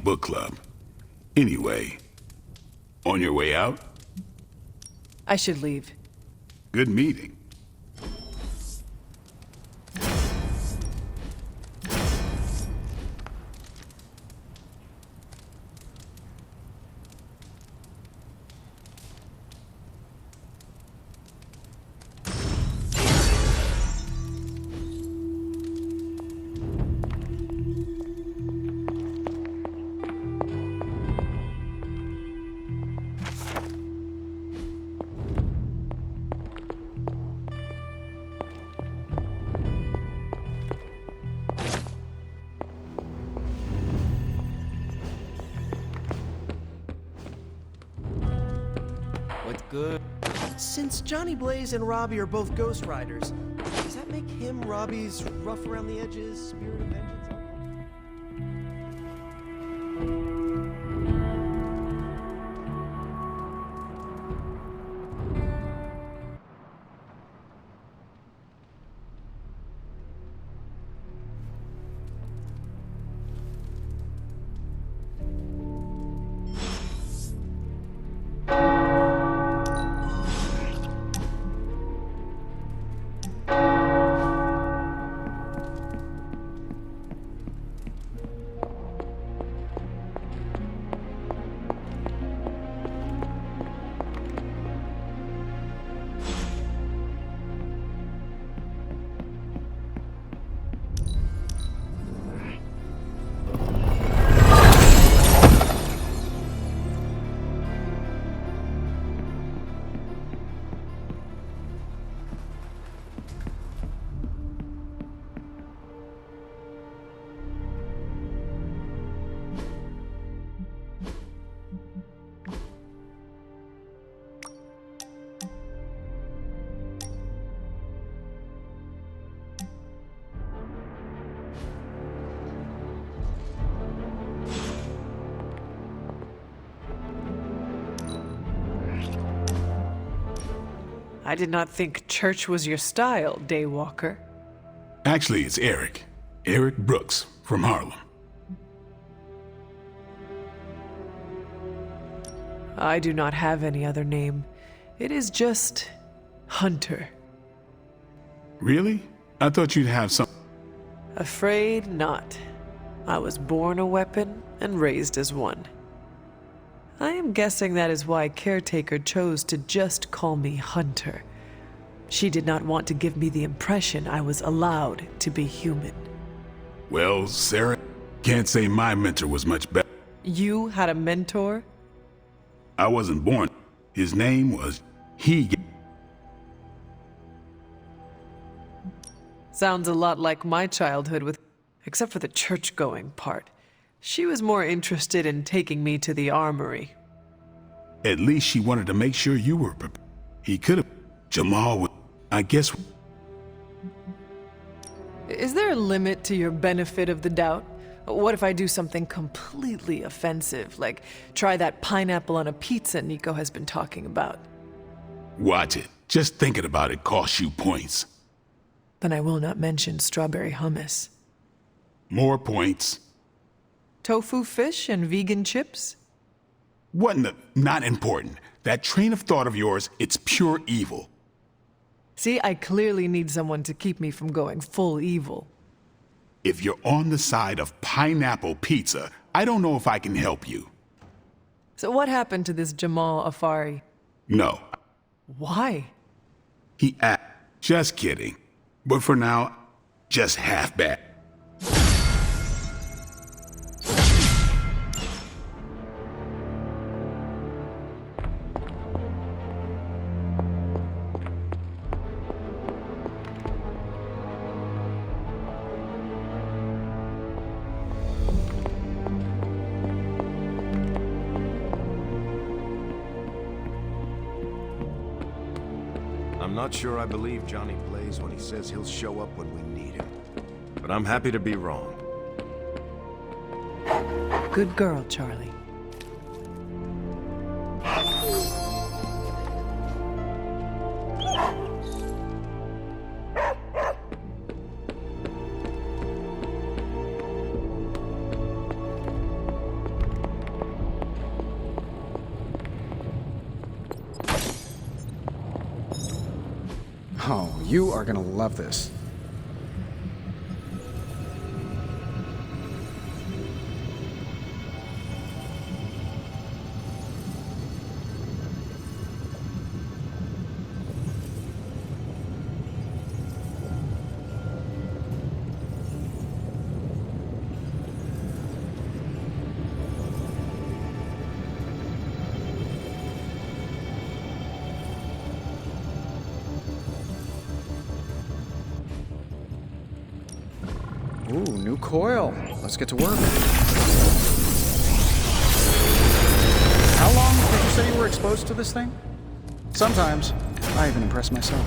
book club. Anyway, on your way out? I should leave. Good meeting. What's good? Since Johnny Blaze and Robbie are both Ghost Riders, does that make him Robbie's rough around the edges, spirit of vengeance uncle? I did not think church was your style, Daywalker. Actually, it's Eric. Eric Brooks from Harlem. I do not have any other name. It is just Hunter. Really? I thought you'd have some... Afraid not. I was born a weapon and raised as one. I am guessing that is why Caretaker chose to just call me Hunter. She did not want to give me the impression I was allowed to be human. Well, Sarah, can't say my mentor was much better. You had a mentor? I wasn't born. His name was... Sounds a lot like my childhood except for the church-going part. She was more interested in taking me to the armory. At least she wanted to make sure you were prepared. He could have... Jamal would... I guess... Is there a limit to your benefit of the doubt? What if I do something completely offensive, like try that pineapple on a pizza Nico has been talking about? Watch it. Just thinking about it costs you points. Then I will not mention strawberry hummus. More points. Tofu fish and vegan chips? What in the... Not important. That train of thought of yours, it's pure evil. See, I clearly need someone to keep me from going full evil. If you're on the side of pineapple pizza, I don't know if I can help you. So what happened to this Jamal Afari? No. Why? He Just kidding. But for now, just half bad. I'm not sure I believe Johnny Blaze when he says he'll show up when we need him. But I'm happy to be wrong. Good girl, Charlie. You are gonna love this. Ooh, new coil. Let's get to work. How long did you say you were exposed to this thing? Sometimes, I even impress myself.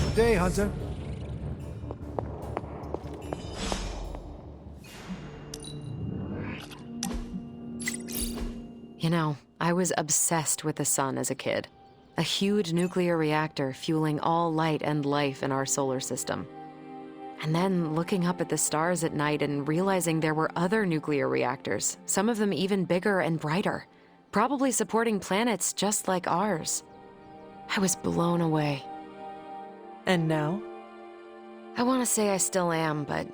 Good day, Hunter. You know, I was obsessed with the sun as a kid. A huge nuclear reactor fueling all light and life in our solar system. And then looking up at the stars at night and realizing there were other nuclear reactors, some of them even bigger and brighter, probably supporting planets just like ours. I was blown away. And now? I want to say I still am, but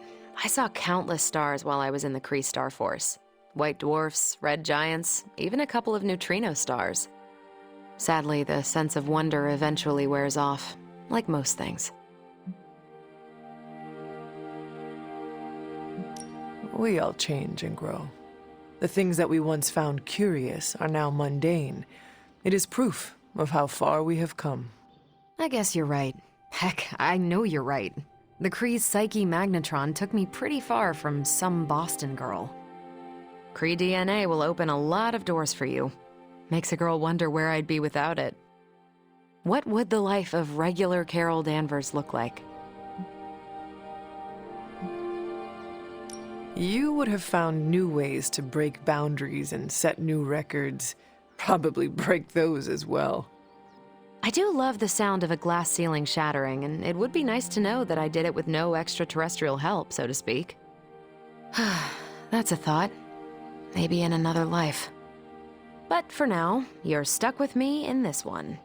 I saw countless stars while I was in the Kree Star Force. White dwarfs, red giants, even a couple of neutrino stars. Sadly, the sense of wonder eventually wears off, like most things. We all change and grow. The things that we once found curious are now mundane. It is proof of how far we have come. I guess you're right. Heck, I know you're right. The Kree's psyche magnetron took me pretty far from some Boston girl. Kree DNA will open a lot of doors for you. Makes a girl wonder where I'd be without it. What would the life of regular Carol Danvers look like? You would have found new ways to break boundaries and set new records. Probably break those as well. I do love the sound of a glass ceiling shattering, and it would be nice to know that I did it with no extraterrestrial help, so to speak. That's a thought. Maybe in another life. But for now, you're stuck with me in this one.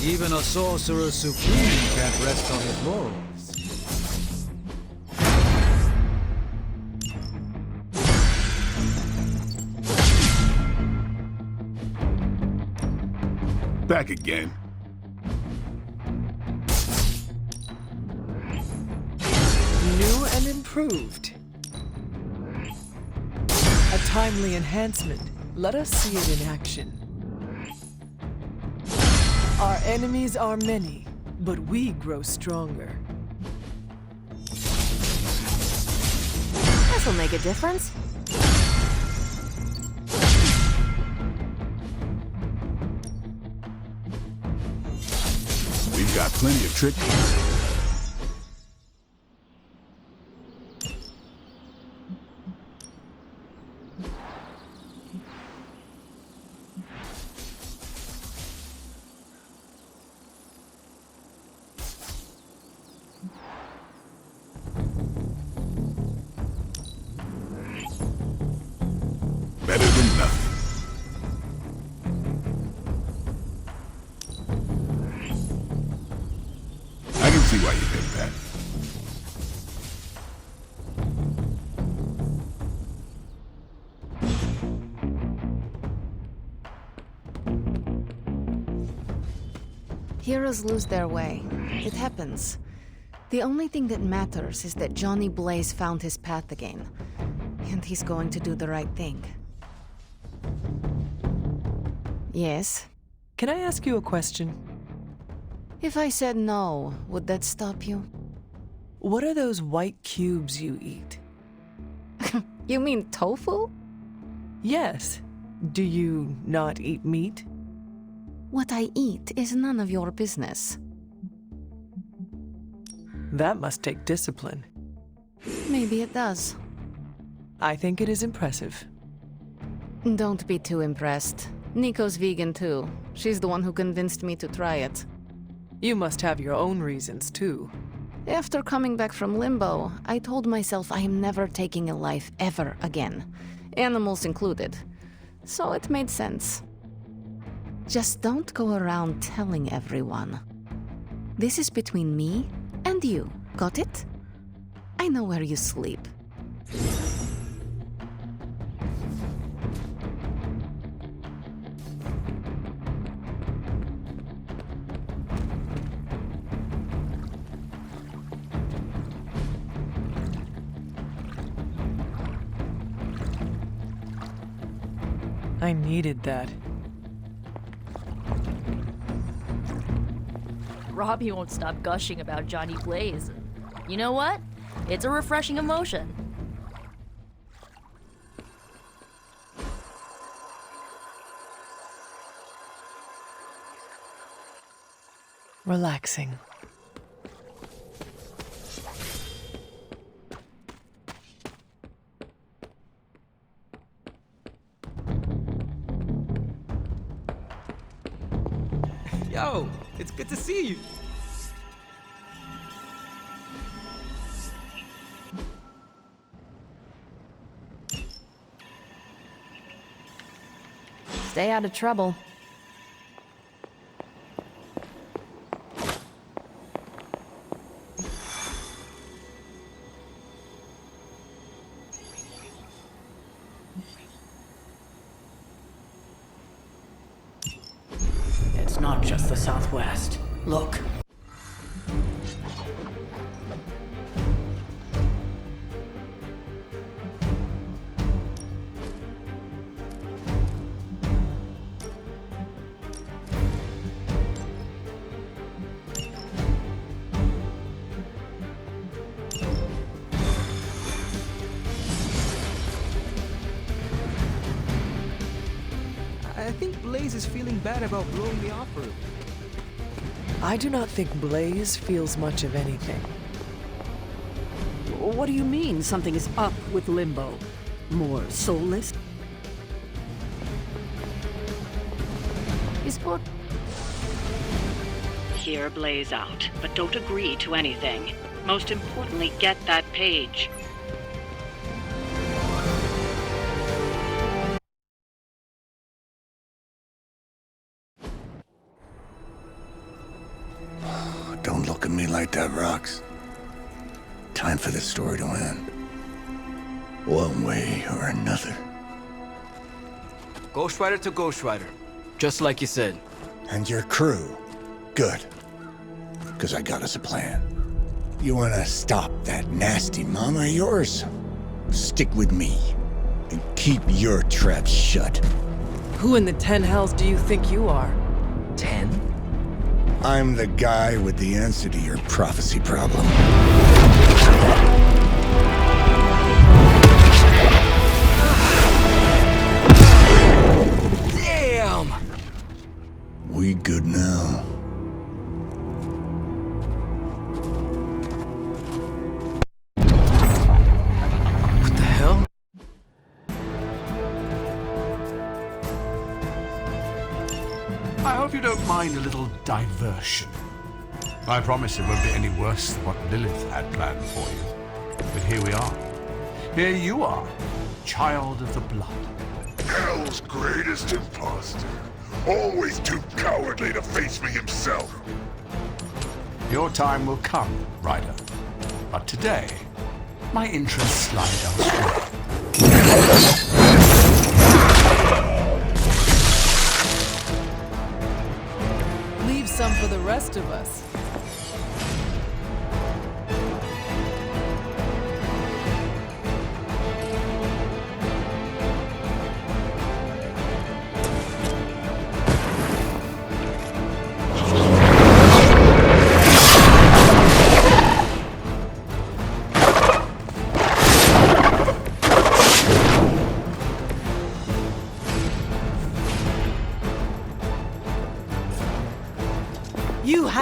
Even a sorcerer supreme can't rest on his laurels. Back again. New and improved. A timely enhancement. Let us see it in action. Our enemies are many, but we grow stronger. This'll make a difference. We've got plenty of tricks. Better than nothing. I can see why you picked that. Heroes lose their way. It happens. The only thing that matters is that Johnny Blaze found his path again. And he's going to do the right thing. Yes? Can I ask you a question? If I said no, would that stop you? What are those white cubes you eat? You mean tofu? Yes. Do you not eat meat? What I eat is none of your business. That must take discipline. Maybe it does. I think it is impressive. Don't be too impressed. Nico's vegan too. She's the one who convinced me to try it. You must have your own reasons, too. After coming back from limbo, I told myself I am never taking a life ever again. Animals included. So it made sense. Just don't go around telling everyone. This is between me and you. Got it? I know where you sleep. I needed that. Robbie won't stop gushing about Johnny Blaze. You know what? It's a refreshing emotion. Relaxing. Yo, it's good to see you. Stay out of trouble. It's not just the Southwest. Look. I think Blaze is feeling bad about blowing the offer. I do not think Blaze feels much of anything. What do you mean something is up with Limbo? More soulless? Is what? Hear Blaze out, but don't agree to anything. Most importantly, get that page. Don't look at me like that, Rox. Time for this story to end. One way or another. Ghost Rider to Ghost Rider. Just like you said. And your crew. Good. Because I got us a plan. You want to stop that nasty mama of yours? Stick with me. And keep your trap shut. Who in the 10 hells do you think you are? 10? I'm the guy with the answer to your prophecy problem. Damn! We good now. What the hell? I hope you don't mind a little diversion. I promise it won't be any worse than what Lilith had planned for you. But here we are. Here you are, child of the blood. Hell's greatest imposter. Always too cowardly to face me himself. Your time will come, Ryder. But today, my interests lie elsewhere. Leave some for the rest of us.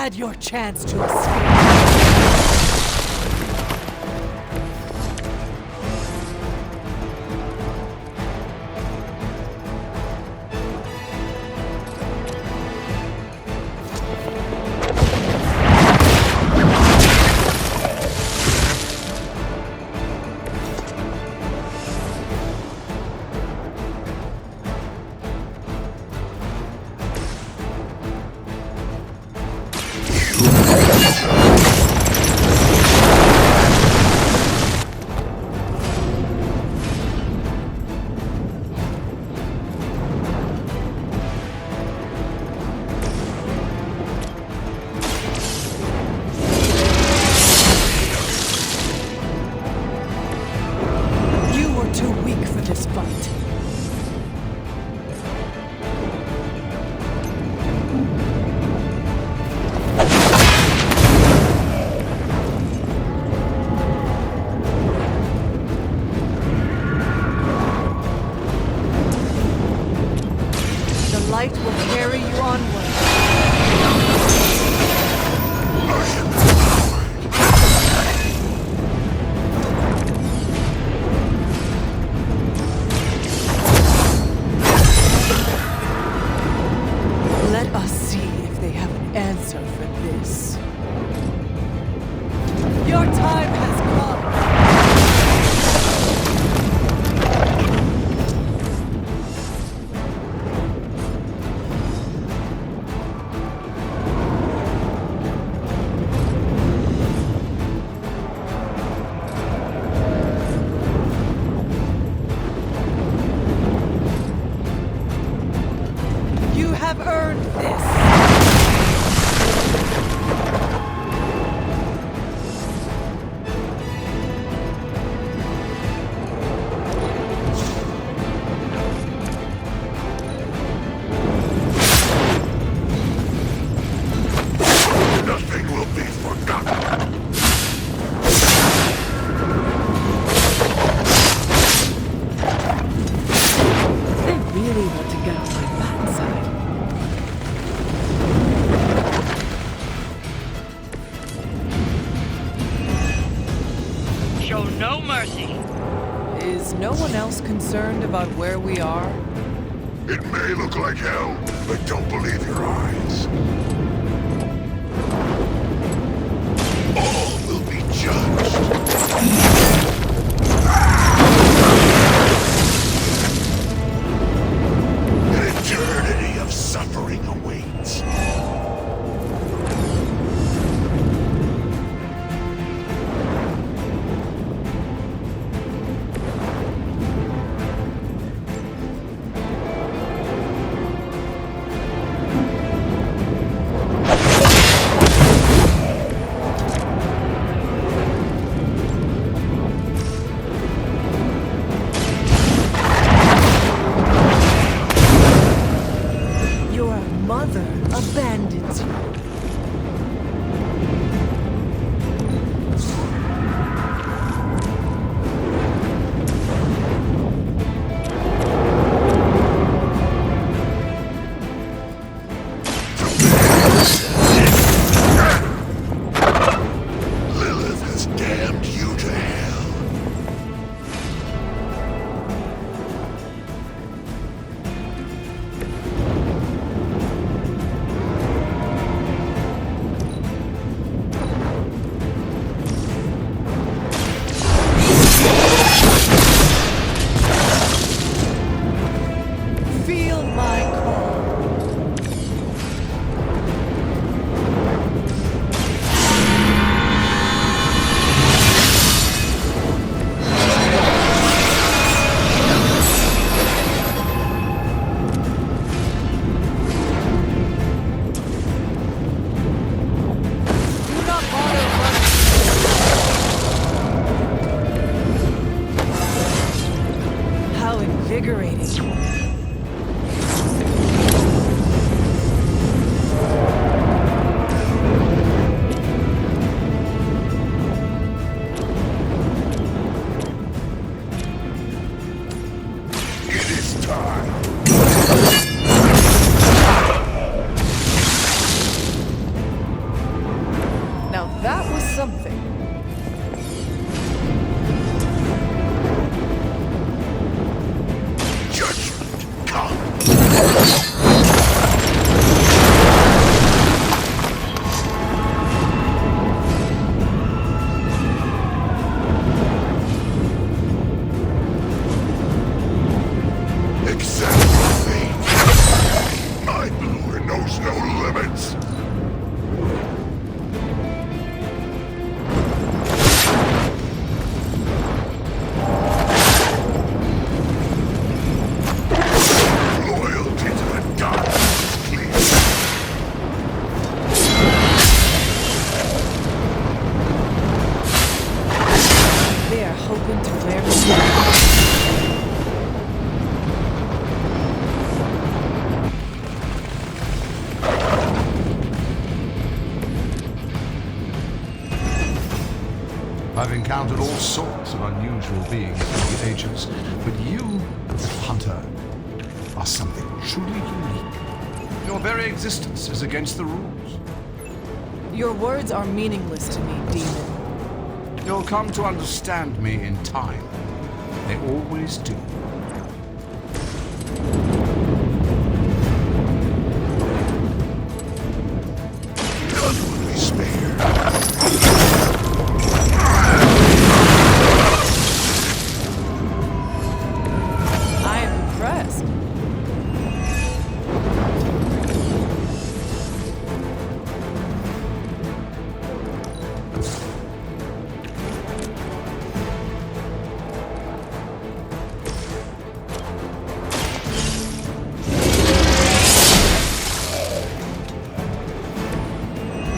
had your chance to escape. Light will carry you onward. Let us see if they have an answer for this. Your time has come. You have earned this. Nothing will be forgotten. They really want to get on my bad side. Show no mercy. Is no one else concerned about where we are? It may look like hell, but don't believe your eyes. All will be judged. An eternity of suffering awaits. Your mother abandons you. Lilith has damned you to hell. Feel my call. Do not bother running. How invigorating. It is time. That was something. Judgment, come! I've encountered all sorts of unusual beings through the ages, but you, the Hunter, are something truly unique. Your very existence is against the rules. Your words are meaningless to me, demon. You'll come to understand me in time. They always do. None will be spared.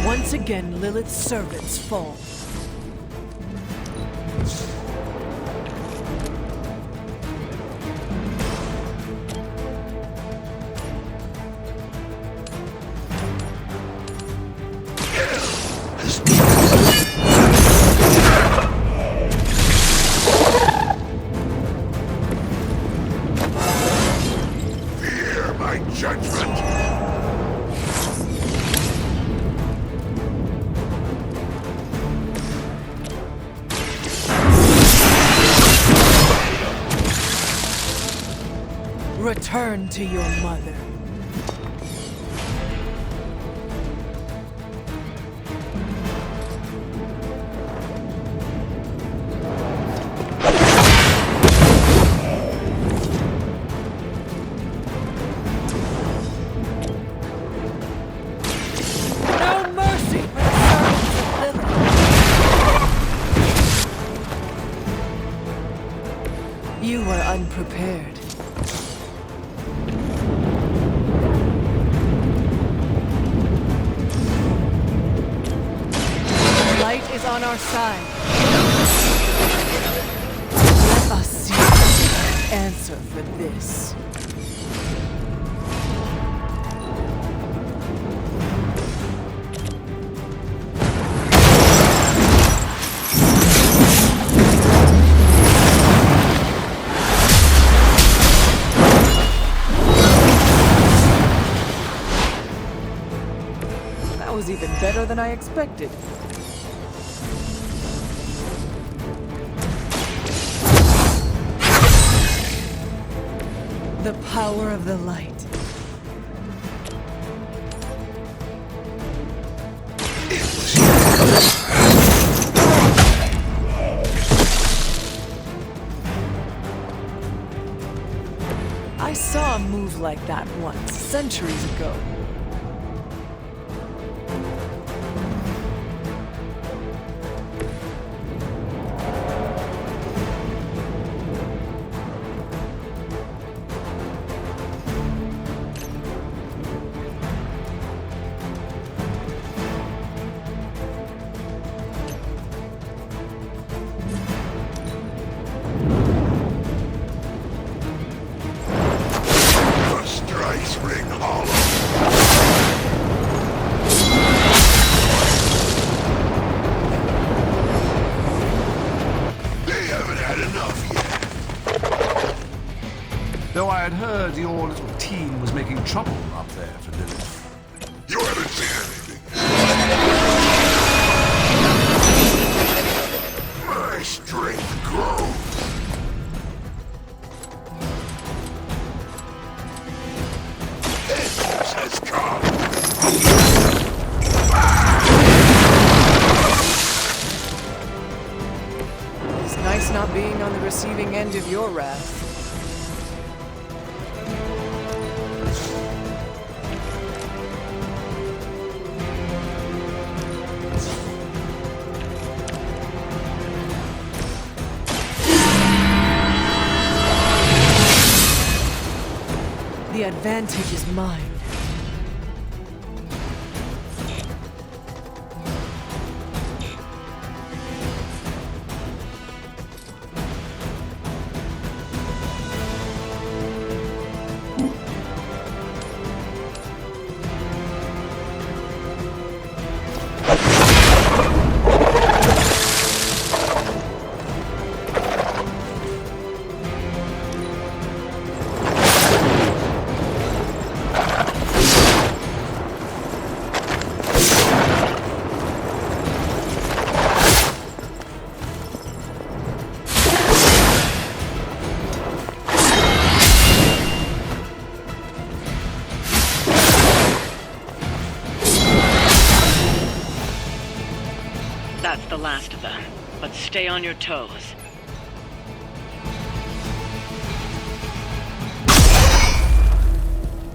Once again, Lilith's servants fall. Fear my judgment! Return to your mother. No mercy for the servants of Lilith. You were unprepared. Is on our side. Let us see the answer for this. That was even better than I expected. The power of the light. I saw a move like that once, centuries ago. Ring hollow. They haven't had enough yet. Though I had heard your little team was making trouble up there for Lilith. You haven't seen anything. about being on the receiving end of your wrath. The advantage is mine. That's the last of them, but stay on your toes.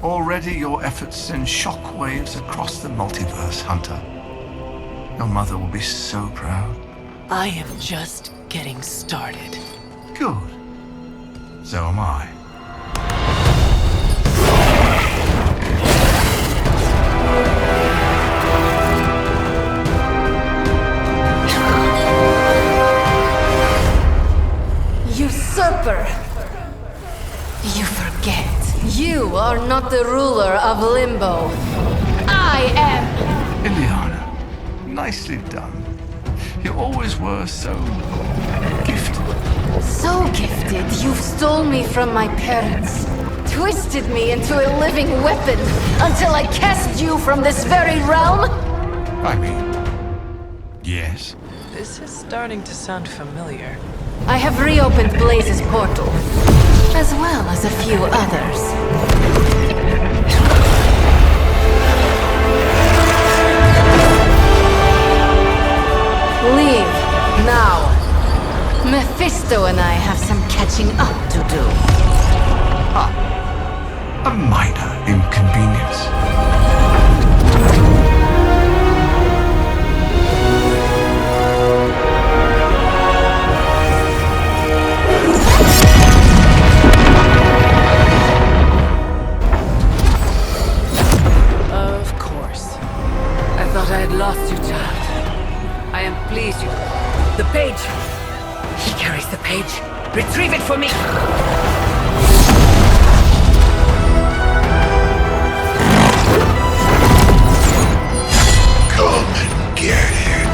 Already your efforts send shockwaves across the multiverse, Hunter. Your mother will be so proud. I am just getting started. Good. So am I. Usurper! You forget. You are not the ruler of Limbo. I am! Ileana, nicely done. You always were so gifted. So gifted, you've stole me from my parents. Twisted me into a living weapon until I cast you from this very realm? I mean, yes. This is starting to sound familiar. I have reopened Blaze's portal, as well as a few others. Leave, now. Mephisto and I have some catching up to do. A minor inconvenience. Of course. I thought I had lost you, child. I am pleased you... The page! He carries the page. Retrieve it for me! Come and get it.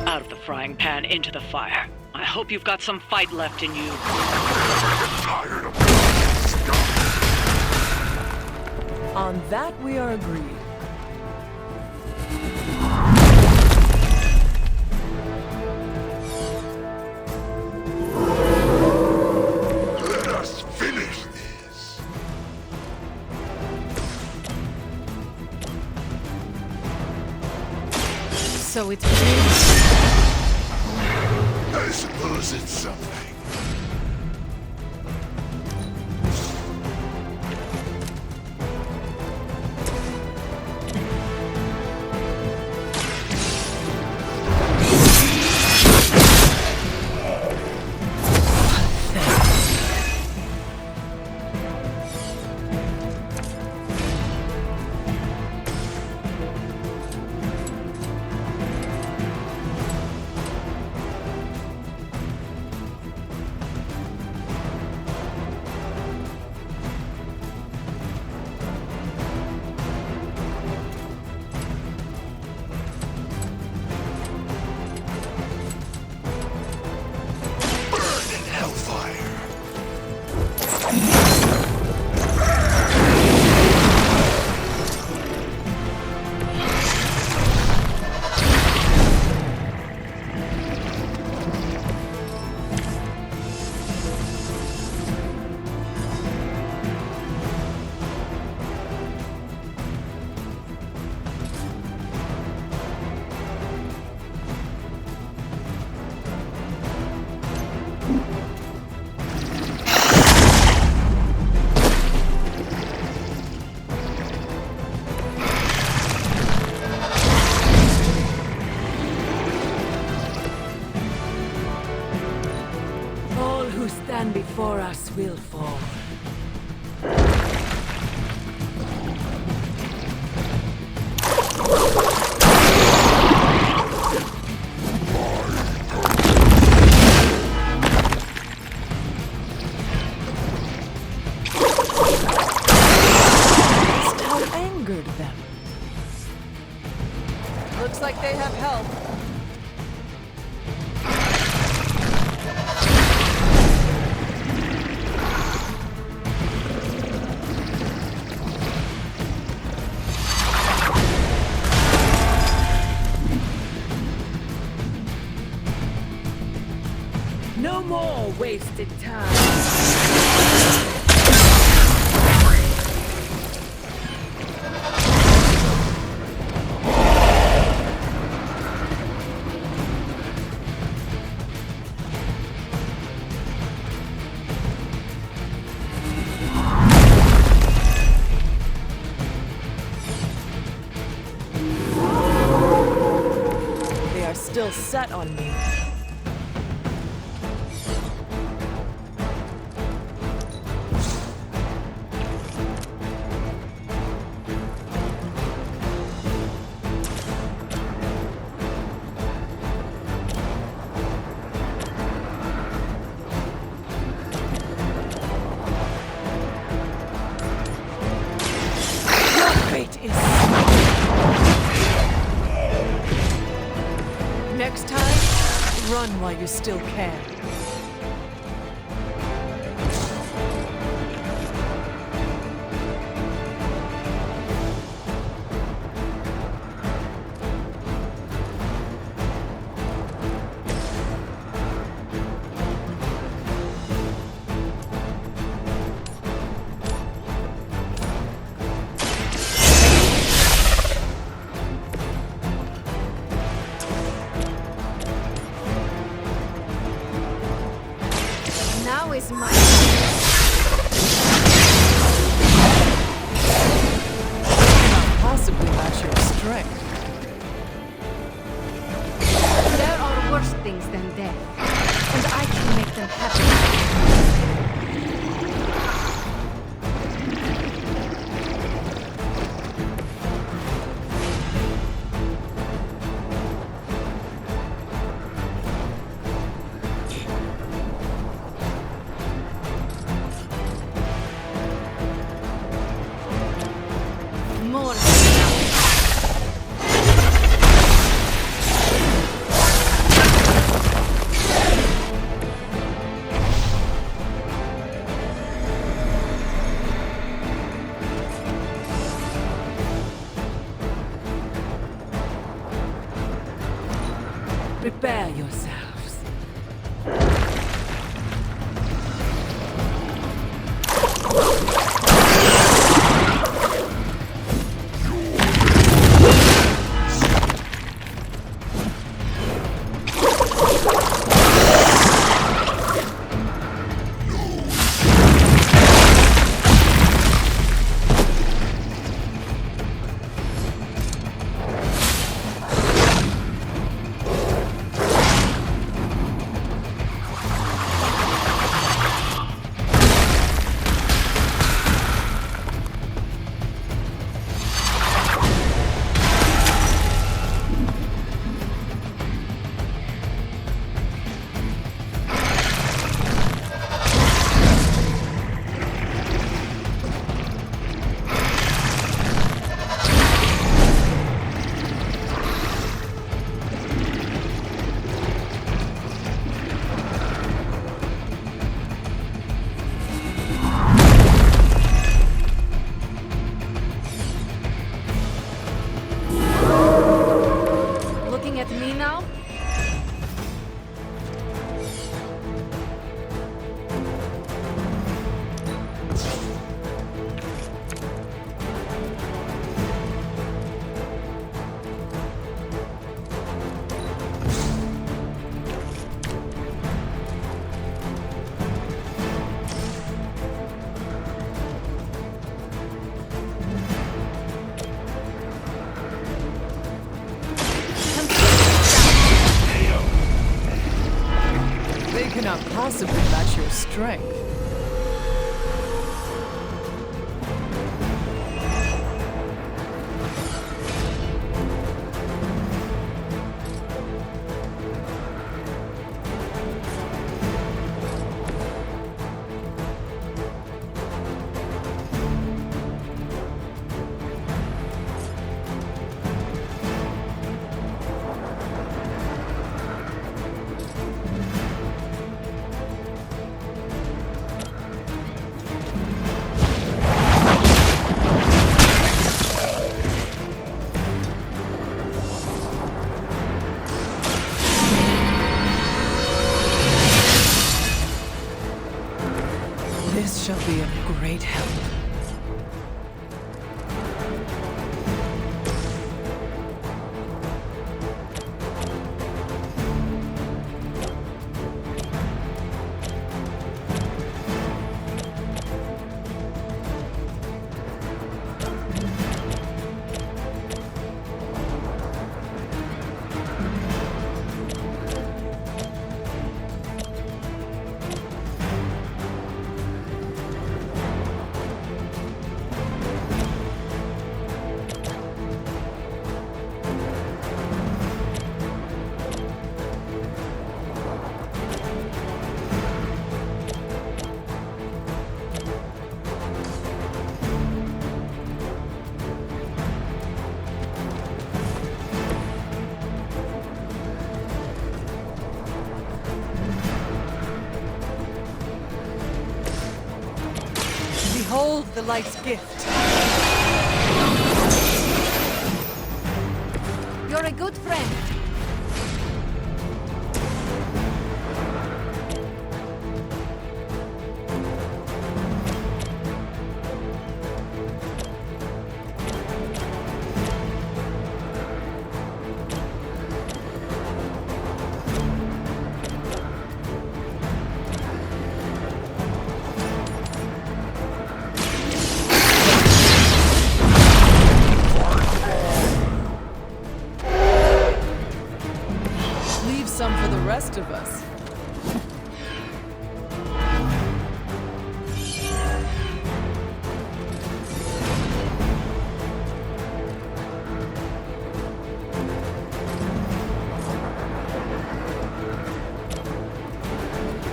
Out of the frying pan into the fire. I hope you've got some fight left in you. Tired of On that we are agreed. Let us finish this. So it's you. I suppose it's something. they have help. No more wasted time. They are still set on me. Next time, run while you still can. Now is my Cannot possibly match your strength. There are worse things than death, and I can make them happen. More than enough. Prepare yourselves. Looking at me now? They cannot possibly match your strength. of great help. Behold the light's gift. You're a good friend. Leave some for the rest of us.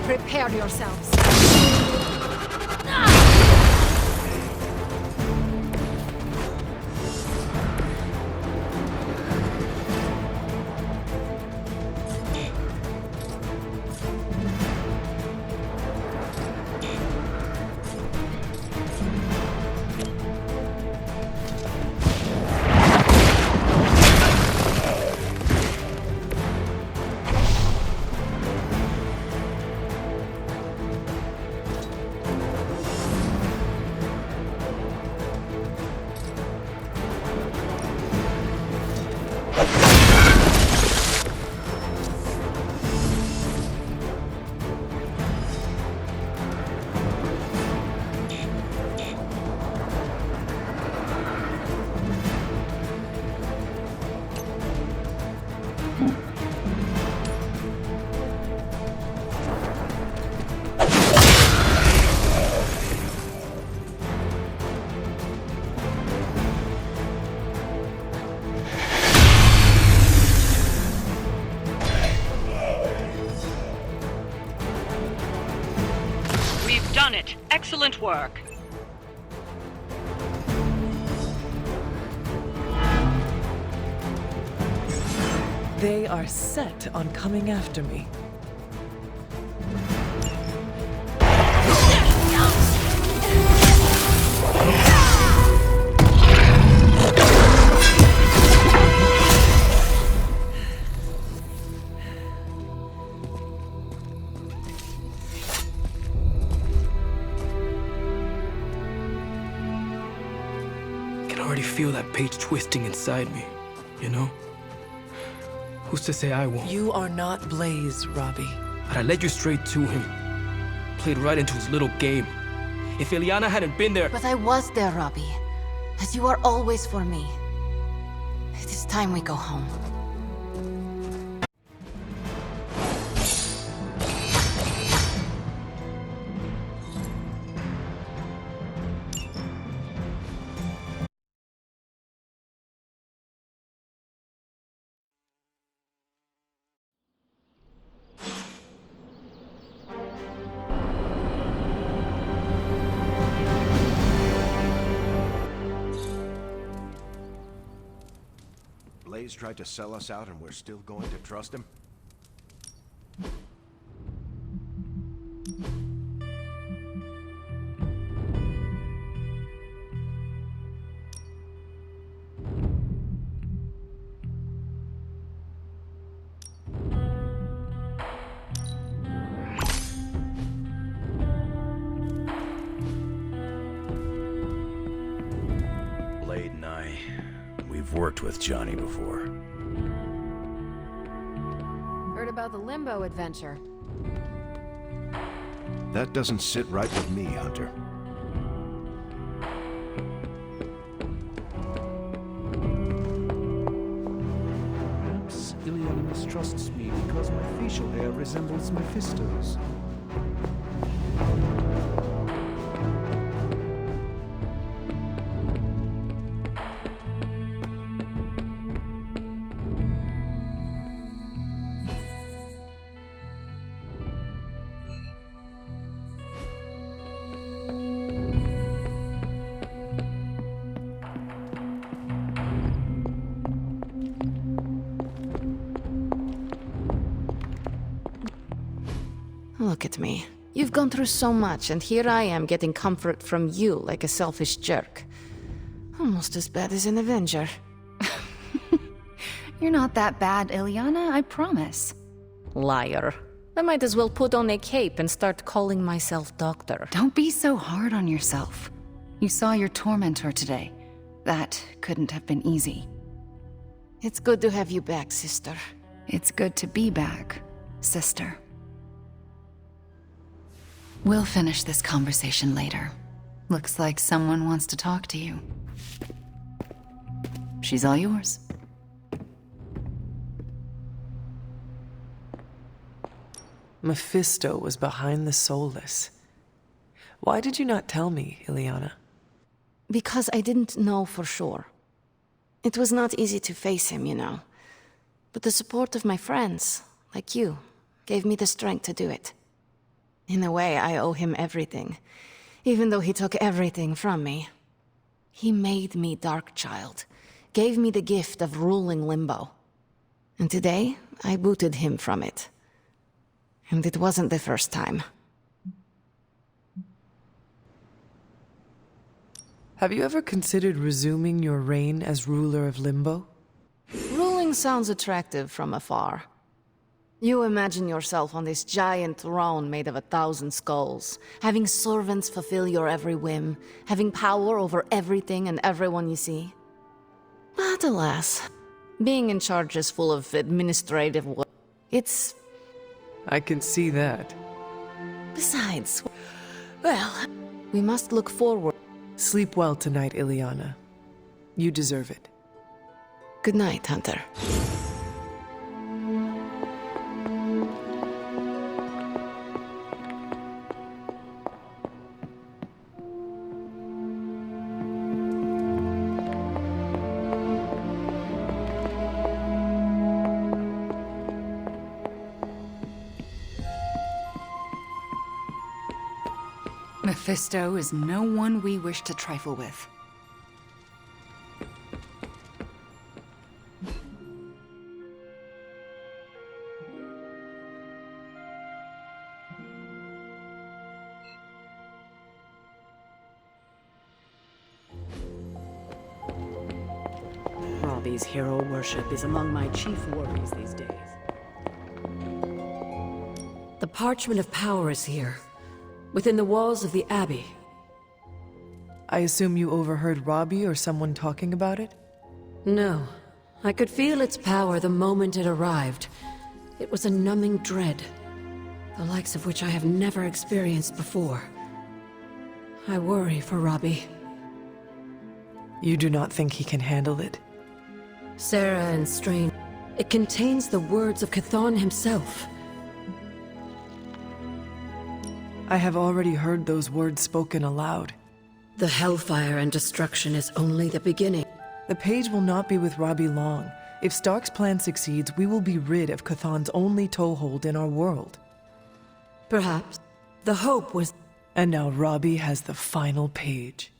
Prepare yourselves. We've done it. Excellent work. They are set on coming after me. I can already feel that page twisting inside me, you know? Who's to say I won't? You are not Blaze, Robbie. But I led you straight to him. Played right into his little game. If Ileana hadn't been there... But I was there, Robbie. As you are always for me. It is time we go home. Blaze tried to sell us out and we're still going to trust him? I've worked with Johnny before. Heard about the Limbo adventure. That doesn't sit right with me, Hunter. Perhaps Ileana mistrusts me because my facial hair resembles Mephisto's. Look at me. You've gone through so much, and here I am getting comfort from you like a selfish jerk. Almost as bad as an Avenger. You're not that bad, Ileana, I promise. Liar. I might as well put on a cape and start calling myself Doctor. Don't be so hard on yourself. You saw your tormentor today. That couldn't have been easy. It's good to have you back, sister. It's good to be back, sister. We'll finish this conversation later. Looks like someone wants to talk to you. She's all yours. Mephisto was behind the Soulless. Why did you not tell me, Ileana? Because I didn't know for sure. It was not easy to face him, you know. But the support of my friends, like you, gave me the strength to do it. In a way, I owe him everything, even though he took everything from me. He made me Darkchild, gave me the gift of ruling Limbo. And today, I booted him from it. And it wasn't the first time. Have you ever considered resuming your reign as ruler of Limbo? Ruling sounds attractive from afar. You imagine yourself on this giant throne made of 1,000 skulls, having servants fulfill your every whim, having power over everything and everyone you see. But alas, being in charge is full of administrative work. It's... I can see that. Besides, well, we must look forward. Sleep well tonight, Ileana. You deserve it. Good night, Hunter. Mephisto is no one we wish to trifle with. Robbie's hero worship is among my chief worries these days. The Parchment of Power is here, within the walls of the Abbey. I assume you overheard Robbie or someone talking about it? No. I could feel its power the moment it arrived. It was a numbing dread, the likes of which I have never experienced before. I worry for Robbie. You do not think he can handle it? Sarah and Strain. It contains the words of Chthon himself. I have already heard those words spoken aloud. The hellfire and destruction is only the beginning. The page will not be with Robbie long. If Stark's plan succeeds, we will be rid of Chthon's only toehold in our world. Perhaps. The hope was... And now Robbie has the final page.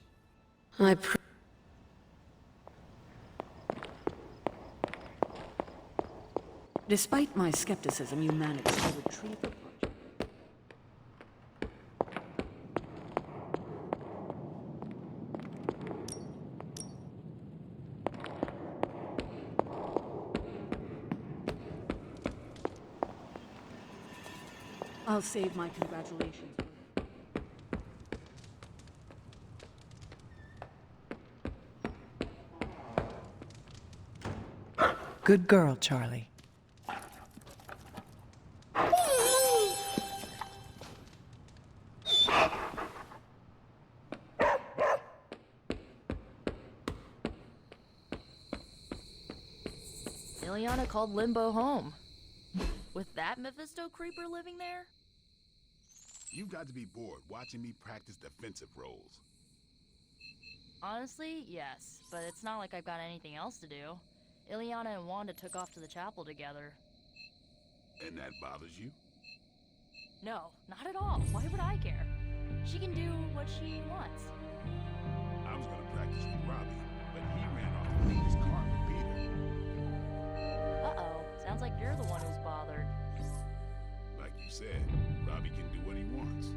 Despite my skepticism, you managed to retrieve the... I'll save my congratulations. Good girl, Charlie. Ileana called Limbo home. With that Mephisto creeper living there? You got to be bored watching me practice defensive roles. Honestly, yes, but it's not like I've got anything else to do. Ileana and Wanda took off to the chapel together. And that bothers you? No, not at all. Why would I care? She can do what she wants. I was gonna practice with Robbie, but he ran off to leave his car with Peter. Uh-oh, sounds like you're the one who's bothered. Like you said, Robbie can do what he wants.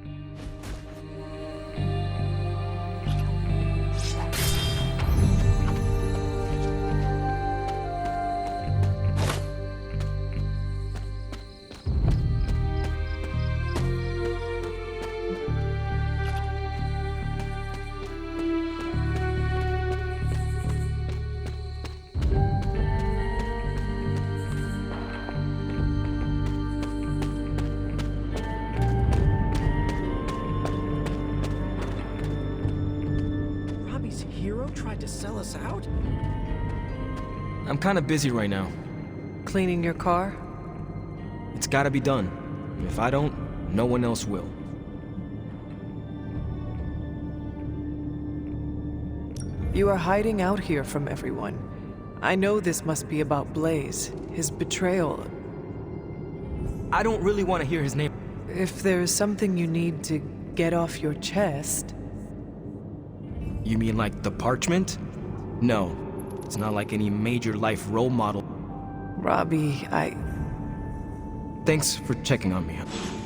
Tried to sell us out? I'm kind of busy right now. Cleaning your car? It's gotta be done. If I don't, no one else will. You are hiding out here from everyone. I know this must be about Blaze, his betrayal. I don't really want to hear his name. If there is something you need to get off your chest... You mean like the parchment? No, it's not like any major life role model. Robbie, Thanks for checking on me.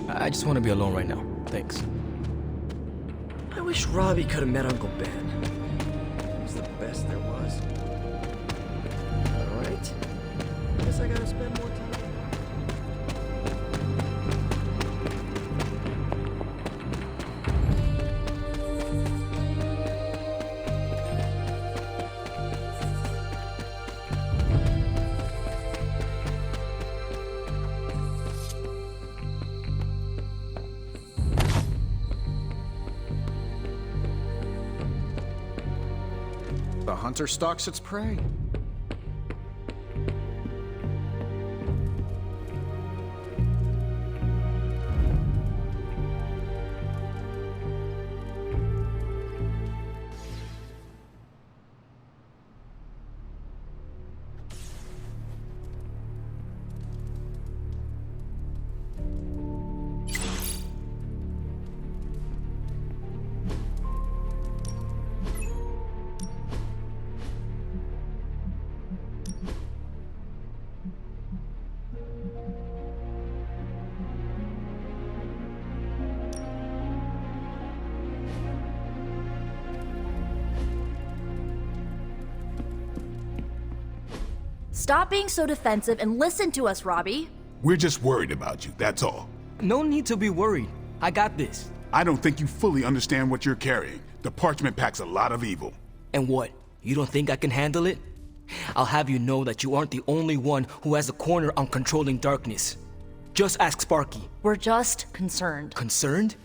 I just want to be alone right now. Thanks. I wish Robbie could have met Uncle Ben. He was the best there was. Alright. Guess I gotta spend more time. The hunter stalks its prey. Stop being so defensive and listen to us, Robbie. We're just worried about you, that's all. No need to be worried. I got this. I don't think you fully understand what you're carrying. The parchment packs a lot of evil. And what? You don't think I can handle it? I'll have you know that you aren't the only one who has a corner on controlling darkness. Just ask Sparky. We're just concerned. Concerned?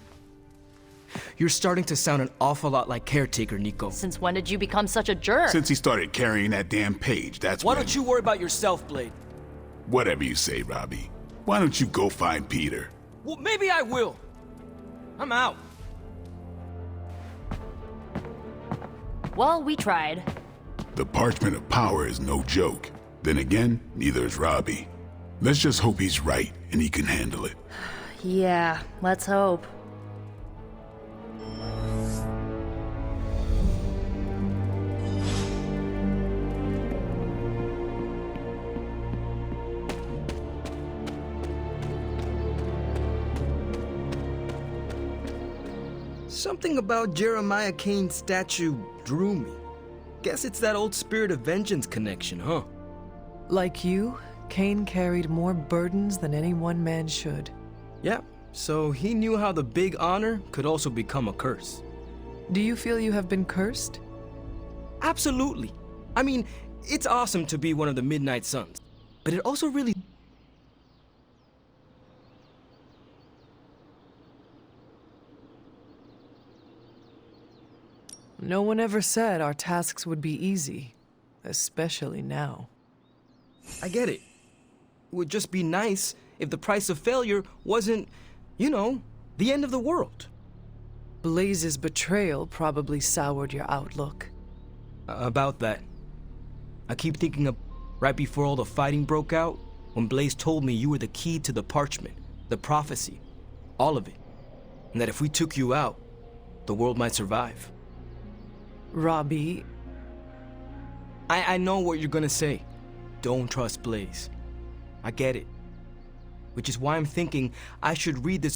You're starting to sound an awful lot like Caretaker, Nico. Since when did you become such a jerk? Since he started carrying that damn page, that's Why don't you worry about yourself, Blade? Whatever you say, Robbie. Why don't you go find Peter? Well, maybe I will. I'm out. Well, we tried. The parchment of power is no joke. Then again, neither is Robbie. Let's just hope he's right and he can handle it. Yeah, let's hope. Something about Jeremiah Kane's statue drew me. Guess it's that old Spirit of Vengeance connection, huh? Like you, Kane carried more burdens than any one man should. Yep, so he knew how the big honor could also become a curse. Do you feel you have been cursed? Absolutely. I mean, it's awesome to be one of the Midnight Suns. But it also really... No one ever said our tasks would be easy, especially now. I get it. It would just be nice if the price of failure wasn't, you know, the end of the world. Blaze's betrayal probably soured your outlook. About that. I keep thinking of right before all the fighting broke out, when Blaze told me you were the key to the parchment, the prophecy, all of it. And that if we took you out, the world might survive. Robbie... I know what you're gonna say. Don't trust Blaze. I get it. Which is why I'm thinking I should read this.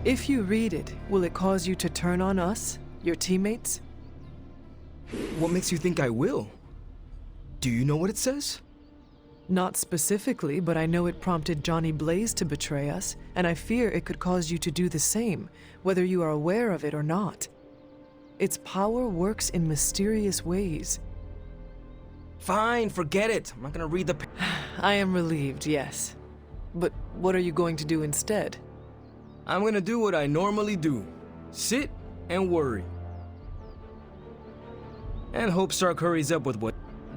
If you read it, will it cause you to turn on us, your teammates? What makes you think I will? Do you know what it says? Not specifically, but I know it prompted Johnny Blaze to betray us, and I fear it could cause you to do the same, whether you are aware of it or not. Its power works in mysterious ways. Fine, forget it. I'm not gonna read the... I am relieved, yes. But what are you going to do instead? I'm gonna do what I normally do. Sit and worry. And hope Stark hurries up with what...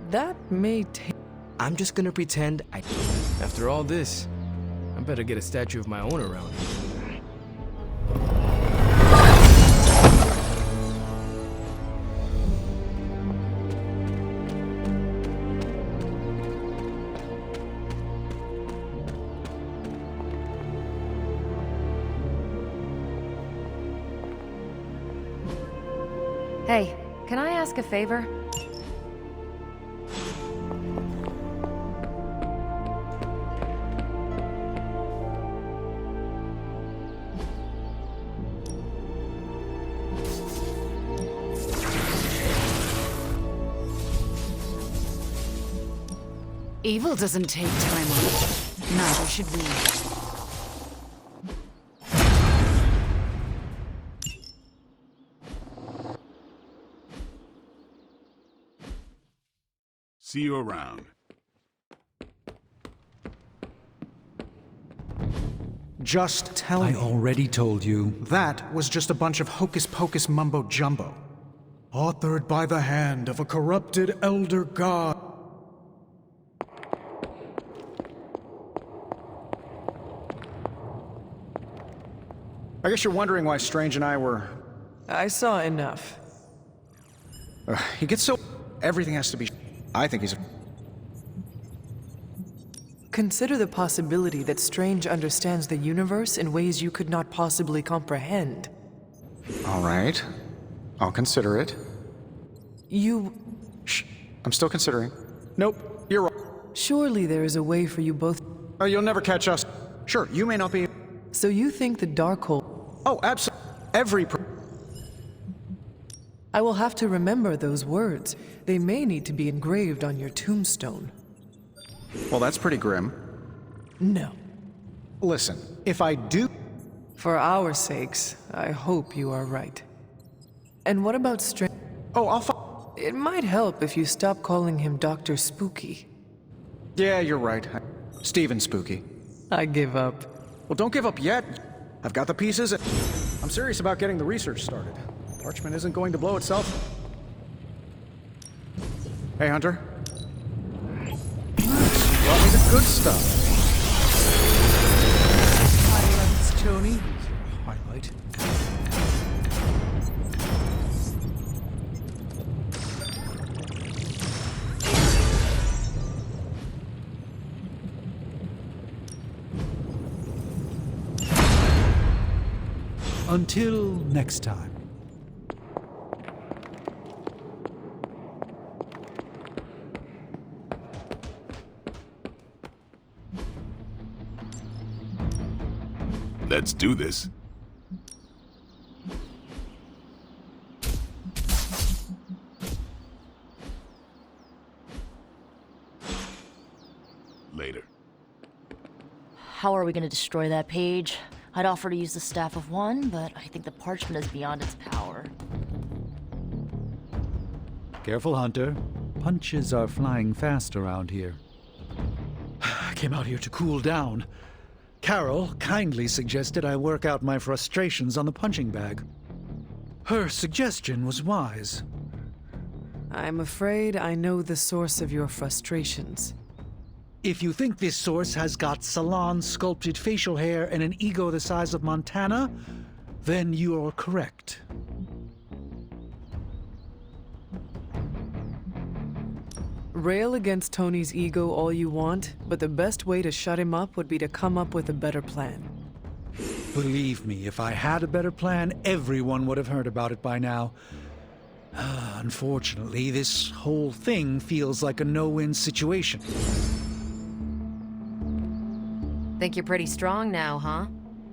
That may take... I'm just gonna pretend I... After all this, I better get a statue of my own around. Hey, can I ask a favor? Evil doesn't take time off. Neither should we. See you around. Just tell me. I already told you. That was just a bunch of hocus-pocus mumbo-jumbo. Authored by the hand of a corrupted elder god. I guess you're wondering why Strange and I were... I saw enough. He gets so... Everything has to be... I think he's a... Consider the possibility that Strange understands the universe in ways you could not possibly comprehend. All right. I'll consider it. You... Shh. I'm still considering. Nope. You're wrong. Surely there is a way for you both... Oh, you'll never catch us. Sure, you may not be... So you think the Darkhold... Oh, absolutely. I will have to remember those words. They may need to be engraved on your tombstone. Well, that's pretty grim. No. Listen, if I do... For our sakes, I hope you are right. And what about Strange? Oh, I'll It might help if you stop calling him Dr. Spooky. Yeah, you're right. Steven Spooky. I give up. Well, don't give up yet. I've got the pieces. I'm serious about getting the research started. Parchment isn't going to blow itself. Hey, Hunter. Brought me the good stuff. Highlights, Tony. Highlight. Until next time. Let's do this. Later. How are we gonna destroy that page? I'd offer to use the Staff of One, but I think the parchment is beyond its power. Careful, Hunter. Punches are flying fast around here. I came out here to cool down. Carol kindly suggested I work out my frustrations on the punching bag. Her suggestion was wise. I'm afraid I know the source of your frustrations. If you think this source has got salon-sculpted facial hair and an ego the size of Montana, then you're correct. Rail against Tony's ego all you want, but the best way to shut him up would be to come up with a better plan. Believe me, if I had a better plan, everyone would have heard about it by now. Unfortunately, this whole thing feels like a no-win situation. Think you're pretty strong now, huh?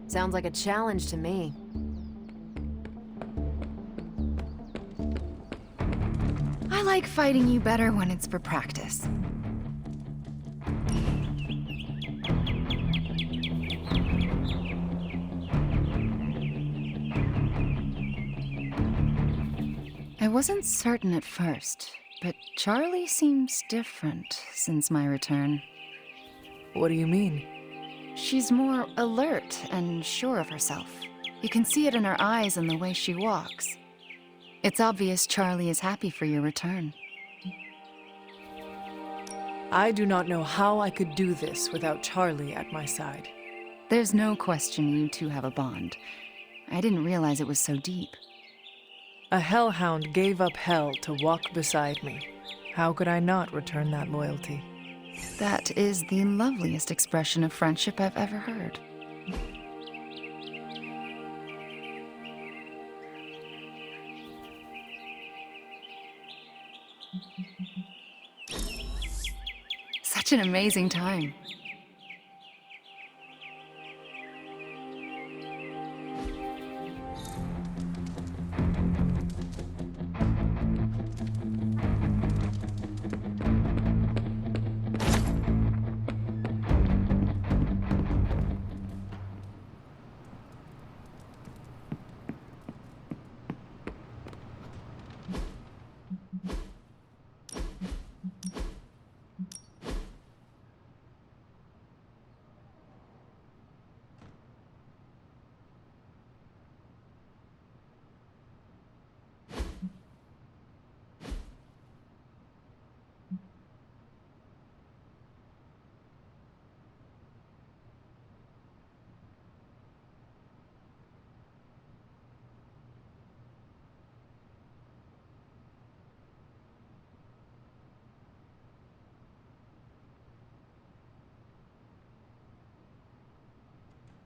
Sounds like a challenge to me. I like fighting you better when it's for practice. I wasn't certain at first, but Charlie seems different since my return. What do you mean? She's more alert and sure of herself. You can see it in her eyes and the way she walks. It's obvious Charlie is happy for your return. I do not know how I could do this without Charlie at my side. There's no question you two have a bond. I didn't realize it was so deep. A hellhound gave up hell to walk beside me. How could I not return that loyalty? That is the loveliest expression of friendship I've ever heard. Such an amazing time.